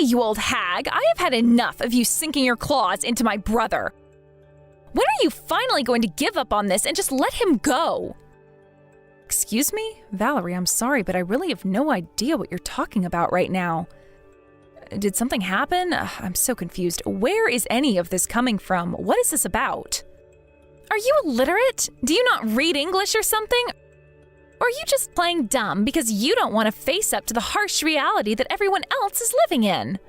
you old hag, I have had enough of you sinking your claws into my brother. When are you finally going to give up on this and just let him go? Excuse me? Valerie, I'm sorry, but I really have no idea what you're talking about right now. Did something happen? I'm so confused. Where is any of this coming from? What is this about? Are you illiterate? Do you not read English or something? Or are you just playing dumb because you don't want to face up to the harsh reality that everyone else is living in?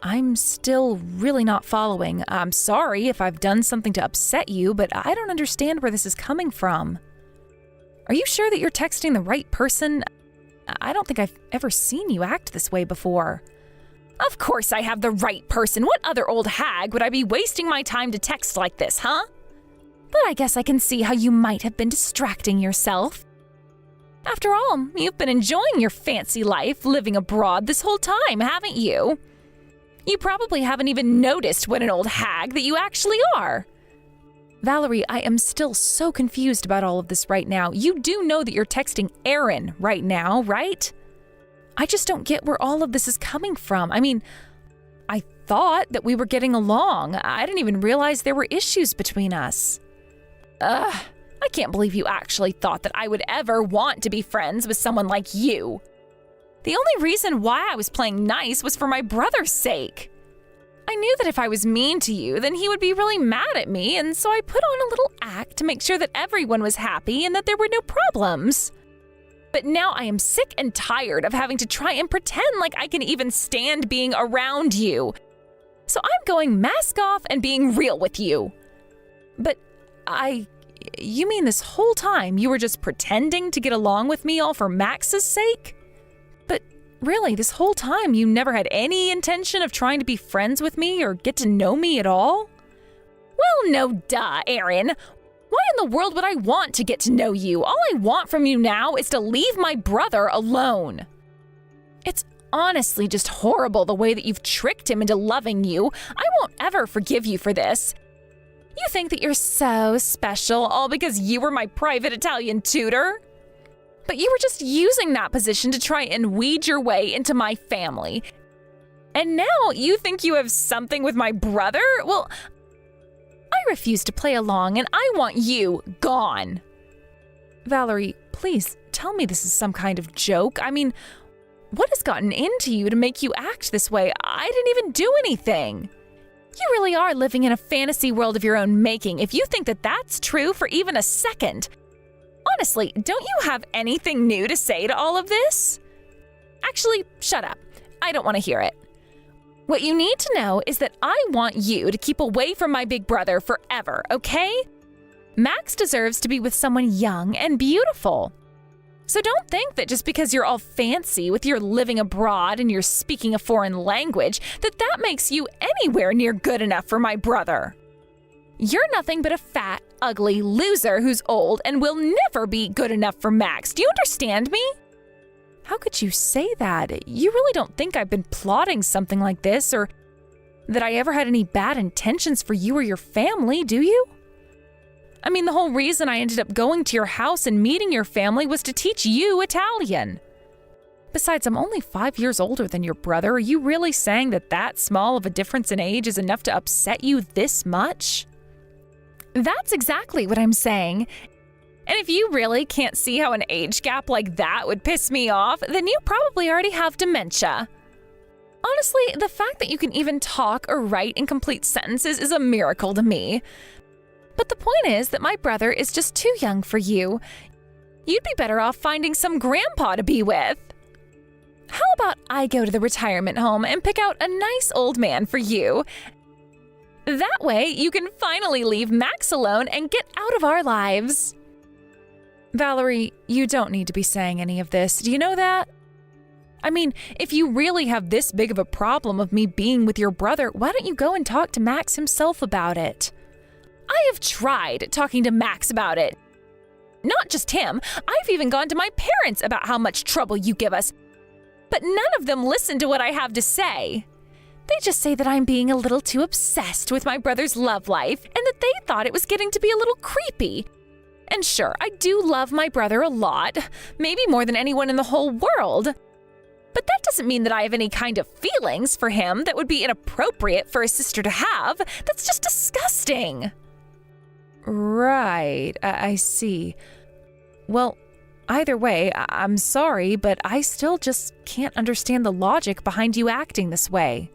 I'm still really not following. I'm sorry if I've done something to upset you, but I don't understand where this is coming from. Are you sure that you're texting the right person? I don't think I've ever seen you act this way before. Of course I have the right person. What other old hag would I be wasting my time to text like this, huh? But I guess I can see how you might have been distracting yourself. After all, you've been enjoying your fancy life living abroad this whole time, haven't you? You probably haven't even noticed what an old hag that you actually are. Valerie, I am still so confused about all of this right now. You do know that you're texting Aaron right now, right? I just don't get where all of this is coming from. I mean, I thought that we were getting along. I didn't even realize there were issues between us. I can't believe you actually thought that I would ever want to be friends with someone like you. The only reason why I was playing nice was for my brother's sake. I knew that if I was mean to you, then he would be really mad at me, and so I put on a little act to make sure that everyone was happy and that there were no problems. But now I am sick and tired of having to try and pretend like I can even stand being around you. So I'm going mask off and being real with you. But you mean this whole time you were just pretending to get along with me all for Max's sake? But really, this whole time you never had any intention of trying to be friends with me or get to know me at all? Well, no duh, Aaron. Why in the world would I want to get to know you? All I want from you now is to leave my brother alone. It's honestly just horrible the way that you've tricked him into loving you. I won't ever forgive you for this. You think that you're so special all because you were my private Italian tutor? But you were just using that position to try and weed your way into my family. And now you think you have something with my brother? Well, I refuse to play along and I want you gone. Valerie, please tell me this is some kind of joke. I mean, what has gotten into you to make you act this way? I didn't even do anything. You really are living in a fantasy world of your own making if you think that that's true for even a second. Honestly, don't you have anything new to say to all of this? Actually, shut up. I don't want to hear it. What you need to know is that I want you to keep away from my big brother forever, okay? Max deserves to be with someone young and beautiful. So don't think that just because you're all fancy with your living abroad and you're speaking a foreign language, that makes you anywhere near good enough for my brother. You're nothing but a fat, ugly loser who's old and will never be good enough for Max. Do you understand me? How could you say that? You really don't think I've been plotting something like this or that I ever had any bad intentions for you or your family, do you? I mean, the whole reason I ended up going to your house and meeting your family was to teach you Italian. Besides, I'm only 5 years older than your brother. Are you really saying that small of a difference in age is enough to upset you this much? That's exactly what I'm saying. And if you really can't see how an age gap like that would piss me off, then you probably already have dementia. Honestly, the fact that you can even talk or write in complete sentences is a miracle to me. But the point is that my brother is just too young for you. You'd be better off finding some grandpa to be with. How about I go to the retirement home and pick out a nice old man for you? That way, you can finally leave Max alone and get out of our lives. Valerie, you don't need to be saying any of this. Do you know that? I mean, if you really have this big of a problem of me being with your brother, why don't you go and talk to Max himself about it? I have tried talking to Max about it. Not just him, I've even gone to my parents about how much trouble you give us. But none of them listen to what I have to say. They just say that I'm being a little too obsessed with my brother's love life and that they thought it was getting to be a little creepy. And sure, I do love my brother a lot, maybe more than anyone in the whole world. But that doesn't mean that I have any kind of feelings for him that would be inappropriate for a sister to have. That's just disgusting. Right, I see. Well, either way, I'm sorry, but I still just can't understand the logic behind you acting this way.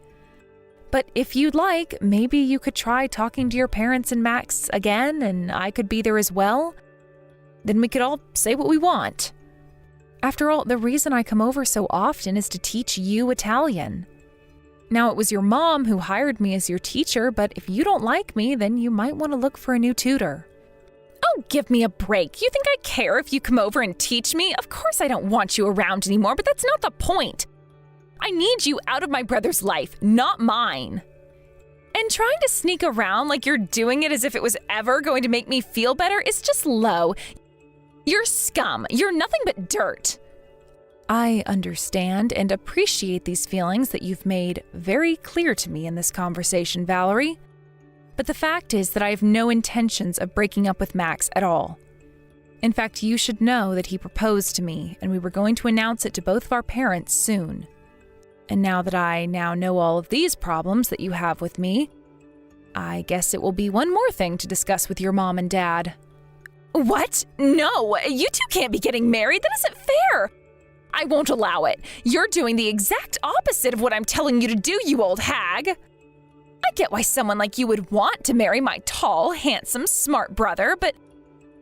But if you'd like, maybe you could try talking to your parents and Max again, and I could be there as well. Then we could all say what we want. After all, the reason I come over so often is to teach you Italian. Now, it was your mom who hired me as your teacher, but if you don't like me, then you might want to look for a new tutor. Oh, give me a break. You think I care if you come over and teach me? Of course I don't want you around anymore, but that's not the point. I need you out of my brother's life, not mine. And trying to sneak around like you're doing it as if it was ever going to make me feel better is just low. You're scum. You're nothing but dirt. I understand and appreciate these feelings that you've made very clear to me in this conversation, Valerie. But the fact is that I have no intentions of breaking up with Max at all. In fact, you should know that he proposed to me, and we were going to announce it to both of our parents soon. And now that I know all of these problems that you have with me, I guess it will be one more thing to discuss with your mom and dad. What? No, you two can't be getting married. That isn't fair. I won't allow it. You're doing the exact opposite of what I'm telling you to do, you old hag. I get why someone like you would want to marry my tall, handsome, smart brother, but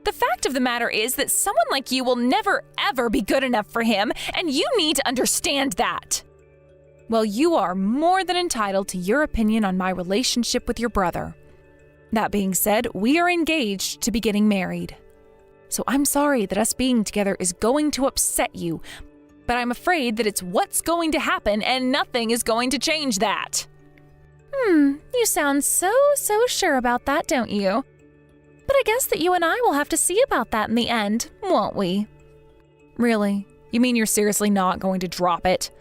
the fact of the matter is that someone like you will never, ever be good enough for him, and you need to understand that. Well, you are more than entitled to your opinion on my relationship with your brother. That being said, we are engaged to be getting married. So I'm sorry that us being together is going to upset you, but I'm afraid that it's what's going to happen and nothing is going to change that. You sound so sure about that, don't you? But I guess that you and I will have to see about that in the end, won't we? Really? You mean you're seriously not going to drop it?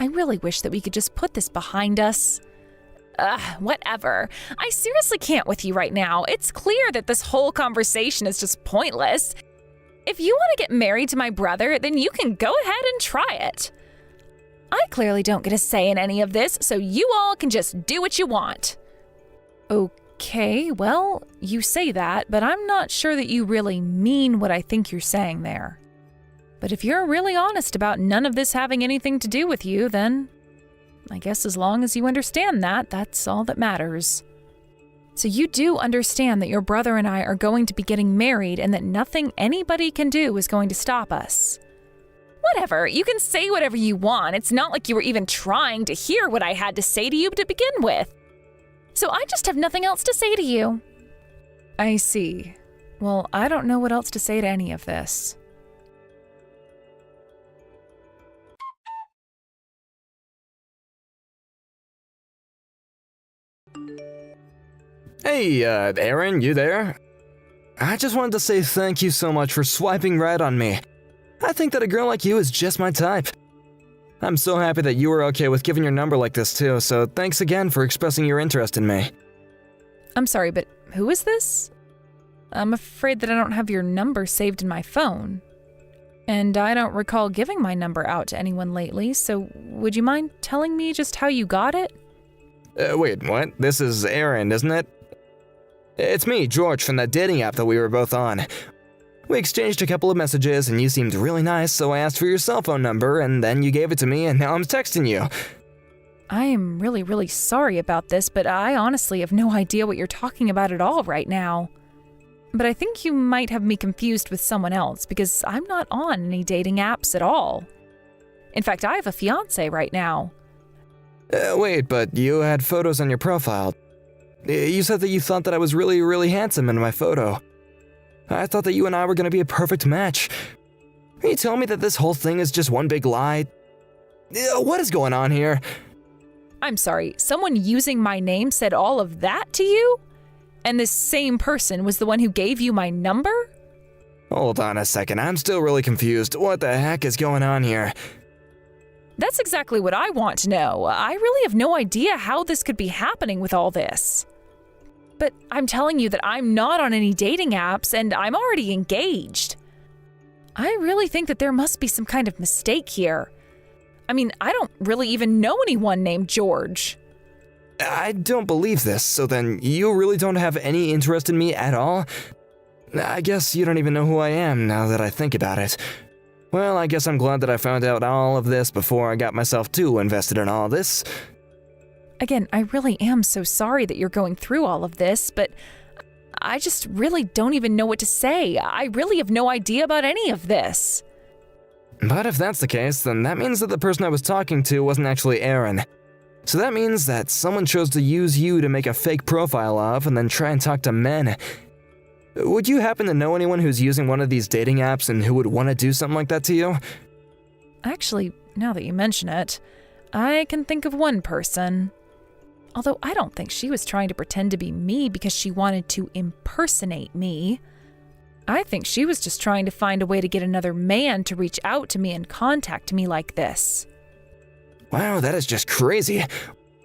I really wish that we could just put this behind us. Whatever. I seriously can't with you right now. It's clear that this whole conversation is just pointless. If you want to get married to my brother, then you can go ahead and try it. I clearly don't get a say in any of this, so you all can just do what you want. Okay, well, you say that, but I'm not sure that you really mean what I think you're saying there. But if you're really honest about none of this having anything to do with you, then I guess as long as you understand that, that's all that matters. So you do understand that your brother and I are going to be getting married and that nothing anybody can do is going to stop us. Whatever, you can say whatever you want. It's not like you were even trying to hear what I had to say to you to begin with. So I just have nothing else to say to you. I see. Well, I don't know what else to say to any of this. Hey, Aaron, you there? I just wanted to say thank you so much for swiping right on me. I think that a girl like you is just my type. I'm so happy that you were okay with giving your number like this too, so thanks again for expressing your interest in me. I'm sorry, but who is this? I'm afraid that I don't have your number saved in my phone. And I don't recall giving my number out to anyone lately, so would you mind telling me just how you got it? Wait, what? This is Aaron, isn't it? It's me, George, from that dating app that we were both on. We exchanged a couple of messages and you seemed really nice, so I asked for your cell phone number and then you gave it to me and now I'm texting you. I am really sorry about this, but I honestly have no idea what you're talking about at all right now. But I think you might have me confused with someone else because I'm not on any dating apps at all. In fact, I have a fiance right now. Wait, but you had photos on your profile. You said that you thought that I was really handsome in my photo. I thought that you and I were going to be a perfect match. Are you telling me that this whole thing is just one big lie? What is going on here? I'm sorry, someone using my name said all of that to you? And this same person was the one who gave you my number? Hold on a second, I'm still really confused. What the heck is going on here? That's exactly what I want to know. I really have no idea how this could be happening with all this. But I'm telling you that I'm not on any dating apps and I'm already engaged. I really think that there must be some kind of mistake here. I mean, I don't really even know anyone named George. I don't believe this, so then you really don't have any interest in me at all? I guess you don't even know who I am now that I think about it. Well, I guess I'm glad that I found out all of this before I got myself too invested in all this. Again, I really am so sorry that you're going through all of this, but I just really don't even know what to say. I really have no idea about any of this. But if that's the case, then that means that the person I was talking to wasn't actually Aaron. So that means that someone chose to use you to make a fake profile of and then try and talk to men. Would you happen to know anyone who's using one of these dating apps and who would want to do something like that to you? Actually, now that you mention it, I can think of one person. Although I don't think she was trying to pretend to be me because she wanted to impersonate me. I think she was just trying to find a way to get another man to reach out to me and contact me like this. Wow, that is just crazy.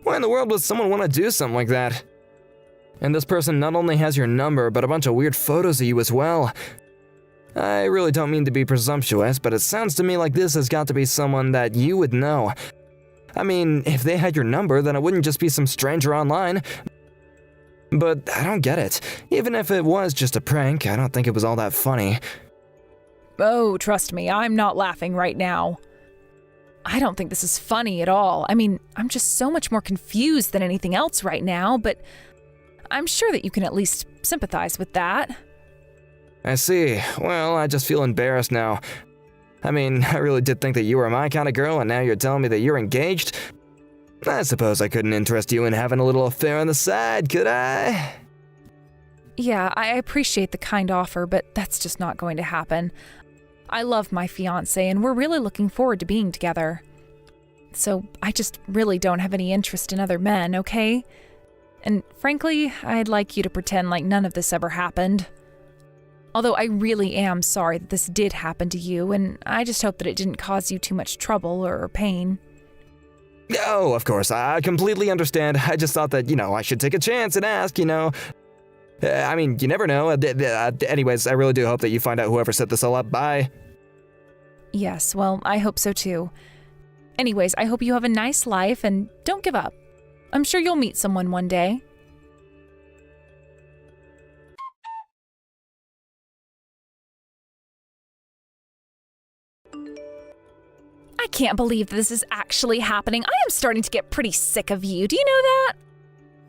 Why in the world would someone want to do something like that? And this person not only has your number, but a bunch of weird photos of you as well. I really don't mean to be presumptuous, but it sounds to me like this has got to be someone that you would know. I mean, if they had your number, then it wouldn't just be some stranger online. But I don't get it. Even if it was just a prank, I don't think it was all that funny. Oh, trust me, I'm not laughing right now. I don't think this is funny at all. I mean, I'm just so much more confused than anything else right now, but I'm sure that you can at least sympathize with that. I see. Well, I just feel embarrassed now. I mean, I really did think that you were my kind of girl, and now you're telling me that you're engaged? I suppose I couldn't interest you in having a little affair on the side, could I? Yeah, I appreciate the kind offer, but that's just not going to happen. I love my fiancé, and we're really looking forward to being together. So I just really don't have any interest in other men, okay? And frankly, I'd like you to pretend like none of this ever happened. Although I really am sorry that this did happen to you, and I just hope that it didn't cause you too much trouble or pain. Oh, of course, I completely understand. I just thought that, I should take a chance and ask, I mean, you never know. Anyways, I really do hope that you find out whoever set this all up. Bye. Yes, well, I hope so too. Anyways, I hope you have a nice life and don't give up. I'm sure you'll meet someone one day. I can't believe this is actually happening. I am starting to get pretty sick of you. Do you know that?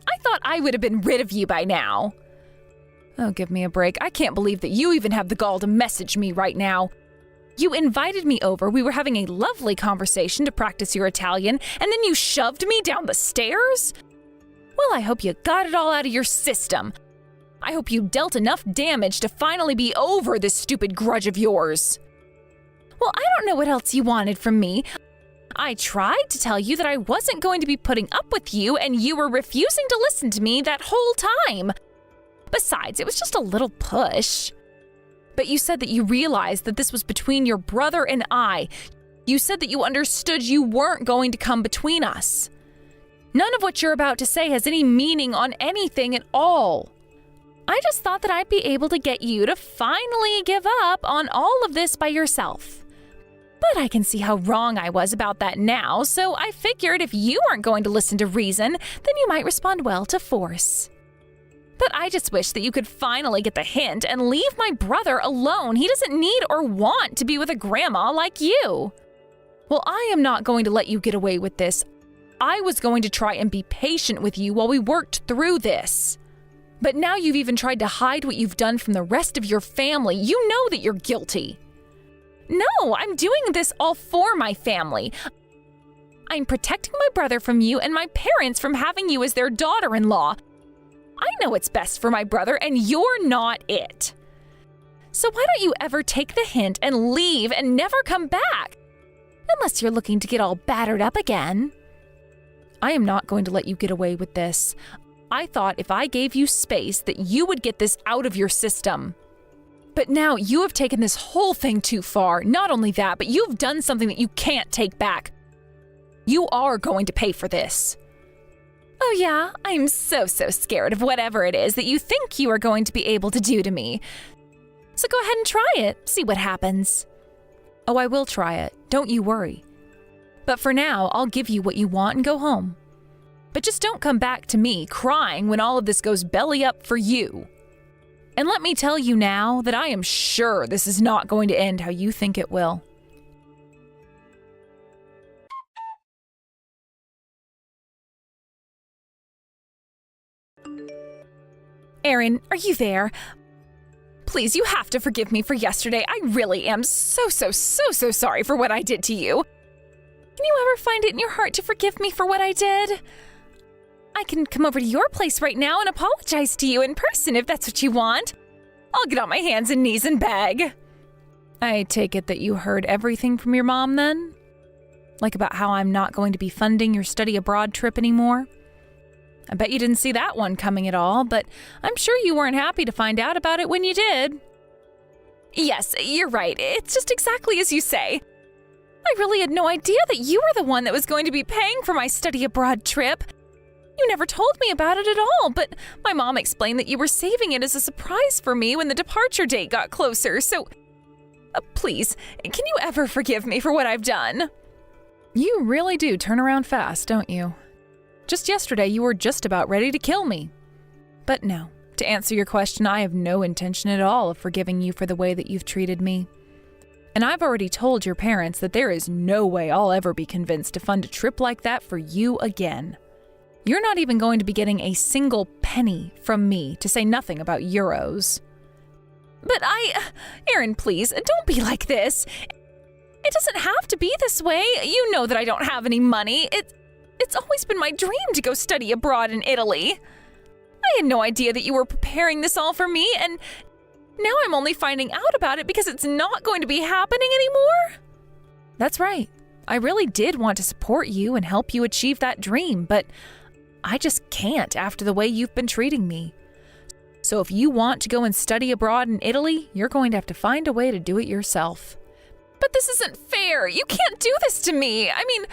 I thought I would have been rid of you by now. Oh, give me a break. I can't believe that you even have the gall to message me right now. You invited me over, we were having a lovely conversation to practice your Italian, and then you shoved me down the stairs? Well, I hope you got it all out of your system. I hope you dealt enough damage to finally be over this stupid grudge of yours. Well, I don't know what else you wanted from me. I tried to tell you that I wasn't going to be putting up with you, and you were refusing to listen to me that whole time. Besides, it was just a little push. But you said that you realized that this was between your brother and I. You said that you understood you weren't going to come between us. None of what you're about to say has any meaning on anything at all. I just thought that I'd be able to get you to finally give up on all of this by yourself. But I can see how wrong I was about that now, so I figured if you aren't going to listen to reason, then you might respond well to force. But I just wish that you could finally get the hint and leave my brother alone. He doesn't need or want to be with a grandma like you. Well, I am not going to let you get away with this. I was going to try and be patient with you while we worked through this. But now you've even tried to hide what you've done from the rest of your family. You know that you're guilty. No, I'm doing this all for my family. I'm protecting my brother from you and my parents from having you as their daughter-in-law. I know what's best for my brother, and you're not it. So why don't you ever take the hint and leave and never come back? Unless you're looking to get all battered up again. I am not going to let you get away with this. I thought if I gave you space that you would get this out of your system. But now you have taken this whole thing too far. Not only that, but you've done something that you can't take back. You are going to pay for this. Oh yeah, I'm so scared of whatever it is that you think you are going to be able to do to me. So go ahead and try it, see what happens. Oh, I will try it, don't you worry. But for now, I'll give you what you want and go home. But just don't come back to me crying when all of this goes belly up for you. And let me tell you now that I am sure this is not going to end how you think it will. Aaron, are you there? Please, you have to forgive me for yesterday. I really am so sorry for what I did to you. Can you ever find it in your heart to forgive me for what I did? I can come over to your place right now and apologize to you in person if that's what you want. I'll get on my hands and knees and beg. I take it that you heard everything from your mom then? Like about how I'm not going to be funding your study abroad trip anymore? I bet you didn't see that one coming at all, but I'm sure you weren't happy to find out about it when you did. Yes, you're right. It's just exactly as you say. I really had no idea that you were the one that was going to be paying for my study abroad trip. You never told me about it at all, but my mom explained that you were saving it as a surprise for me when the departure date got closer, so please, can you ever forgive me for what I've done? You really do turn around fast, don't you? Just yesterday, you were just about ready to kill me. But no, to answer your question, I have no intention at all of forgiving you for the way that you've treated me. And I've already told your parents that there is no way I'll ever be convinced to fund a trip like that for you again. You're not even going to be getting a single penny from me, to say nothing about euros. But Aaron, please, don't be like this. It doesn't have to be this way. You know that I don't have any money. It's always been my dream to go study abroad in Italy. I had no idea that you were preparing this all for me, and now I'm only finding out about it because it's not going to be happening anymore. That's right. I really did want to support you and help you achieve that dream, but I just can't after the way you've been treating me. So if you want to go and study abroad in Italy, you're going to have to find a way to do it yourself. But this isn't fair. You can't do this to me. I mean,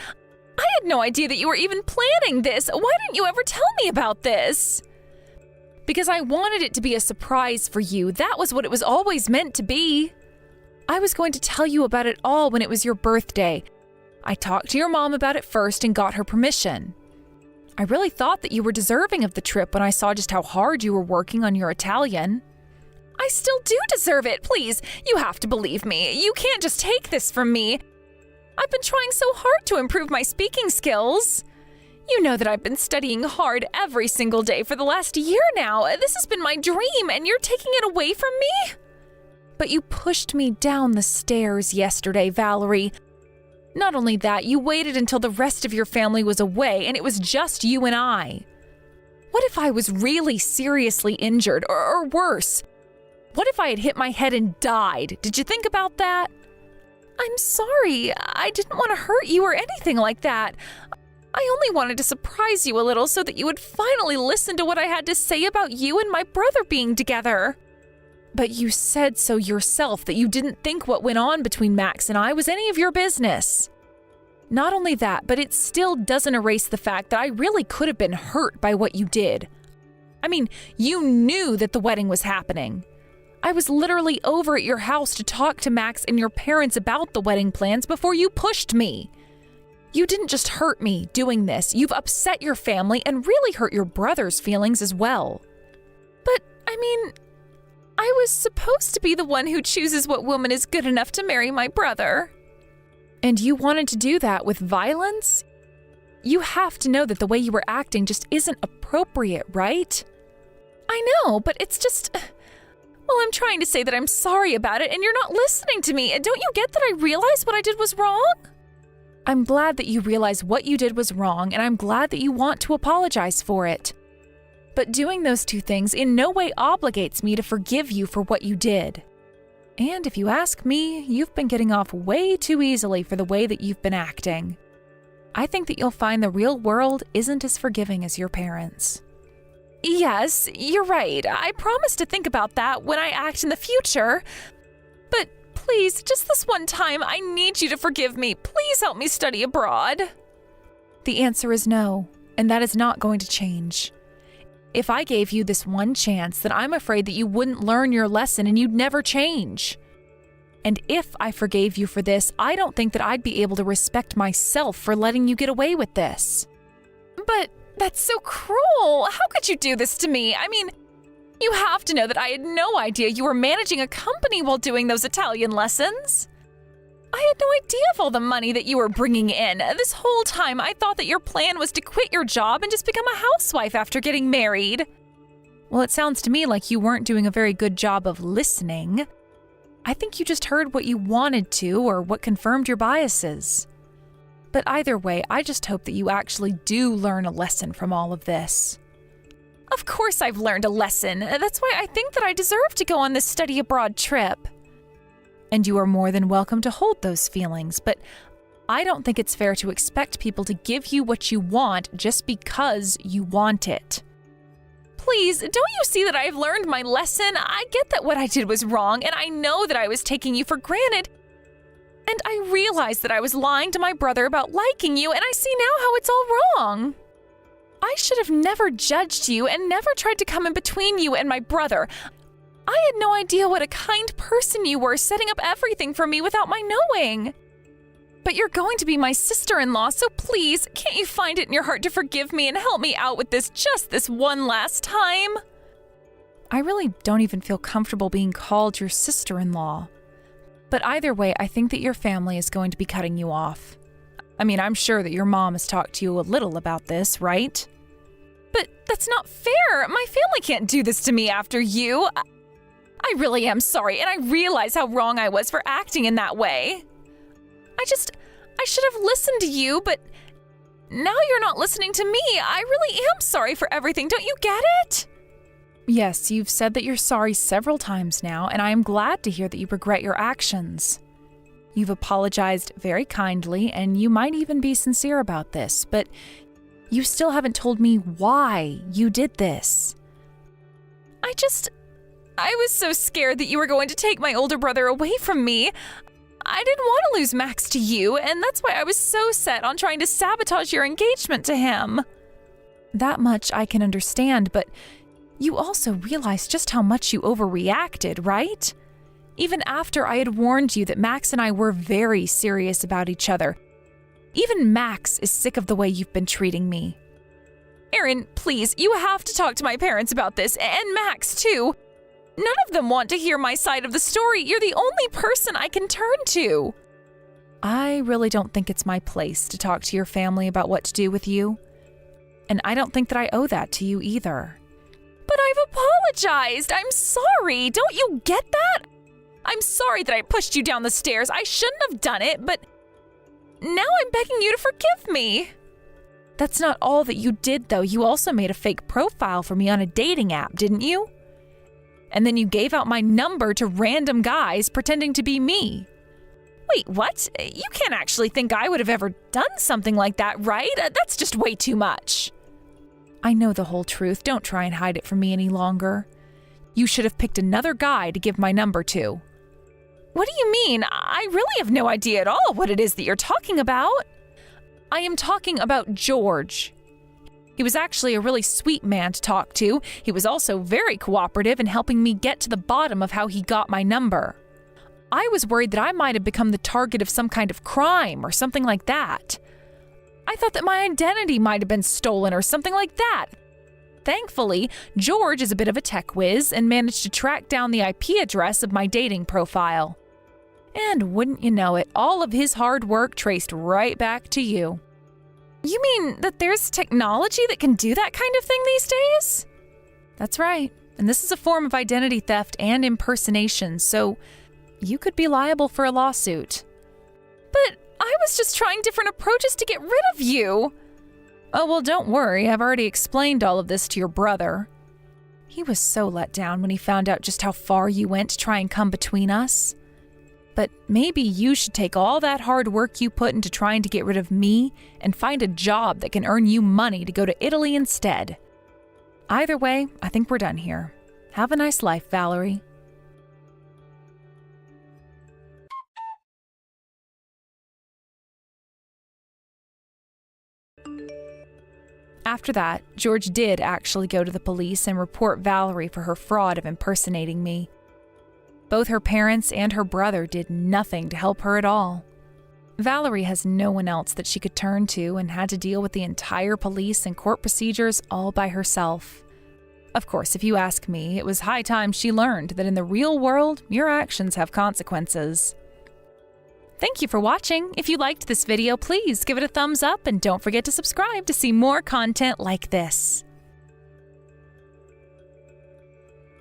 I had no idea that you were even planning this. Why didn't you ever tell me about this? Because I wanted it to be a surprise for you. That was what it was always meant to be. I was going to tell you about it all when it was your birthday. I talked to your mom about it first and got her permission. I really thought that you were deserving of the trip when I saw just how hard you were working on your Italian. I still do deserve it. Please, you have to believe me. You can't just take this from me. I've been trying so hard to improve my speaking skills. You know that I've been studying hard every single day for the last year now. This has been my dream, and you're taking it away from me? But you pushed me down the stairs yesterday, Valerie. Not only that, you waited until the rest of your family was away, and it was just you and I. What if I was really seriously injured, or worse? What if I had hit my head and died? Did you think about that? I'm sorry. I didn't want to hurt you or anything like that. I only wanted to surprise you a little so that you would finally listen to what I had to say about you and my brother being together. But you said so yourself that you didn't think what went on between Max and I was any of your business. Not only that, but it still doesn't erase the fact that I really could have been hurt by what you did. I mean, you knew that the wedding was happening. I was literally over at your house to talk to Max and your parents about the wedding plans before you pushed me. You didn't just hurt me doing this, you've upset your family and really hurt your brother's feelings as well. But, I mean, I was supposed to be the one who chooses what woman is good enough to marry my brother. And you wanted to do that with violence? You have to know that the way you were acting just isn't appropriate, right? I know, but it's just... Well, I'm trying to say that I'm sorry about it and you're not listening to me. Don't you get that I realize what I did was wrong? I'm glad that you realize what you did was wrong, and I'm glad that you want to apologize for it. But doing those two things in no way obligates me to forgive you for what you did. And if you ask me, you've been getting off way too easily for the way that you've been acting. I think that you'll find the real world isn't as forgiving as your parents. Yes, you're right. I promise to think about that when I act in the future. But please, just this one time, I need you to forgive me. Please help me study abroad. The answer is no, and that is not going to change. If I gave you this one chance, then I'm afraid that you wouldn't learn your lesson and you'd never change. And if I forgave you for this, I don't think that I'd be able to respect myself for letting you get away with this. But that's so cruel. How could you do this to me? I mean, you have to know that I had no idea you were managing a company while doing those Italian lessons. I had no idea of all the money that you were bringing in. This whole time, I thought that your plan was to quit your job and just become a housewife after getting married. Well, it sounds to me like you weren't doing a very good job of listening. I think you just heard what you wanted to or what confirmed your biases. But either way, I just hope that you actually do learn a lesson from all of this. Of course I've learned a lesson. That's why I think that I deserve to go on this study abroad trip. And you are more than welcome to hold those feelings, but I don't think it's fair to expect people to give you what you want just because you want it. Please, don't you see that I've learned my lesson? I get that what I did was wrong, and I know that I was taking you for granted. And I realized that I was lying to my brother about liking you, and I see now how it's all wrong. I should have never judged you and never tried to come in between you and my brother. I had no idea what a kind person you were, setting up everything for me without my knowing. But you're going to be my sister-in-law, so please, can't you find it in your heart to forgive me and help me out with this just this one last time? I really don't even feel comfortable being called your sister-in-law. But either way, I think that your family is going to be cutting you off. I mean, I'm sure that your mom has talked to you a little about this, right? But that's not fair. My family can't do this to me after you. I really am sorry, and I realize how wrong I was for acting in that way. I should have listened to you, but now you're not listening to me. I really am sorry for everything. Don't you get it? Yes, you've said that you're sorry several times now, and I am glad to hear that you regret your actions. You've apologized very kindly, and you might even be sincere about this, but you still haven't told me why you did this. I was so scared that you were going to take my older brother away from me. I didn't want to lose Max to you, and that's why I was so set on trying to sabotage your engagement to him. That much I can understand, but you also realize just how much you overreacted, right? Even after I had warned you that Max and I were very serious about each other. Even Max is sick of the way you've been treating me. Aaron, please, you have to talk to my parents about this, and Max too. None of them want to hear my side of the story. You're the only person I can turn to. I really don't think it's my place to talk to your family about what to do with you. And I don't think that I owe that to you either. But I've apologized. I'm sorry. Don't you get that? I'm sorry that I pushed you down the stairs. I shouldn't have done it, but now I'm begging you to forgive me. That's not all that you did, though. You also made a fake profile for me on a dating app, didn't you? And then you gave out my number to random guys pretending to be me. Wait, what? You can't actually think I would have ever done something like that, right? That's just way too much. I know the whole truth. Don't try and hide it from me any longer. You should have picked another guy to give my number to. What do you mean? I really have no idea at all what it is that you're talking about. I am talking about George. He was actually a really sweet man to talk to. He was also very cooperative in helping me get to the bottom of how he got my number. I was worried that I might have become the target of some kind of crime or something like that. I thought that my identity might have been stolen or something like that. Thankfully, George is a bit of a tech whiz and managed to track down the IP address of my dating profile. And wouldn't you know it, all of his hard work traced right back to you. You mean that there's technology that can do that kind of thing these days? That's right. And this is a form of identity theft and impersonation, so you could be liable for a lawsuit. But I was just trying different approaches to get rid of you. Oh, well, don't worry. I've already explained all of this to your brother. He was so let down when he found out just how far you went to try and come between us. But maybe you should take all that hard work you put into trying to get rid of me and find a job that can earn you money to go to Italy instead. Either way, I think we're done here. Have a nice life, Valerie. After that, George did actually go to the police and report Valerie for her fraud of impersonating me. Both her parents and her brother did nothing to help her at all. Valerie has no one else that she could turn to and had to deal with the entire police and court procedures all by herself. Of course, if you ask me, it was high time she learned that in the real world, your actions have consequences. Thank you for watching. If you liked this video, please give it a thumbs up and don't forget to subscribe to see more content like this.